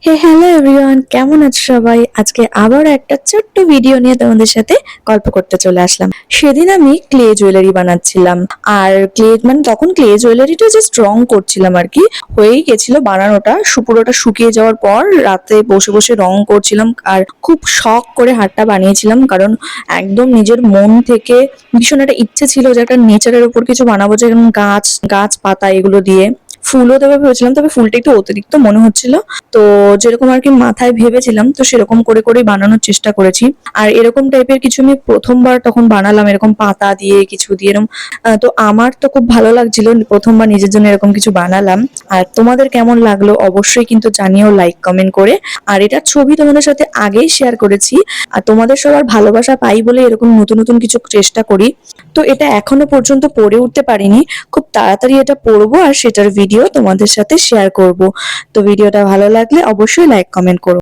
Hello everyone, কেমন আছো সবাই? আজকে আবার একটা ছোট্ট ভিডিও নিয়ে তোমাদের সাথে গল্প করতে চলে আসলাম। সেদিন আমি ক্লে জুয়েলারি বানাচ্ছিলাম। আর তখন ক্লে জুয়েলারিটা জাস্ট রং করছিলাম আর কি। হয়েই গেছিল বানানোটা। পুরোটা শুকিয়ে যাওয়ার পর রাতে বসে বসে রং করছিলাম আর খুব শখ করে হারটা বানিয়েছিলাম, কারণ একদম নিজের মন থেকে ভীষণ একটা ইচ্ছে ছিল যে একটা নেচারের উপর কিছু বানাবো, যেমন গাছ গাছ পাতা এগুলো দিয়ে। ফুলও দেবো ভেবেছিলাম, তবে ফুলটা একটু অতিরিক্ত মনে হচ্ছিল। তো যেরকম আর কি মাথায় ভেবেছিলাম, তো সেরকম করে করেই বানানোর চেষ্টা করেছি। আর এরকম টাইপের কিছু আমি প্রথমবার তখন বানালাম, এরকম পাতা দিয়ে কিছু দিয়ে এরকম। তো আমার তো খুব ভালো লাগছিল, প্রথমবার নিজের জন্য এরকম কিছু বানালাম। আর তোমাদের কেমন লাগলো অবশ্যই কিন্তু জানিও লাইক কমেন্ট করে। আর এটার ছবি তোমাদের সাথে আগেই শেয়ার করেছি। আর তোমাদের সবার ভালোবাসা পাই বলে এরকম নতুন নতুন কিছু চেষ্টা করি। তো এটা এখনো পর্যন্ত পড়ে উঠতে পারিনি, খুব তাড়াতাড়ি এটা পড়বো আর সেটার ভিডিও তোমাদের সাথে শেয়ার করব। তো ভিডিওটা ভালো লাগলে অবশ্যই লাইক কমেন্ট করো।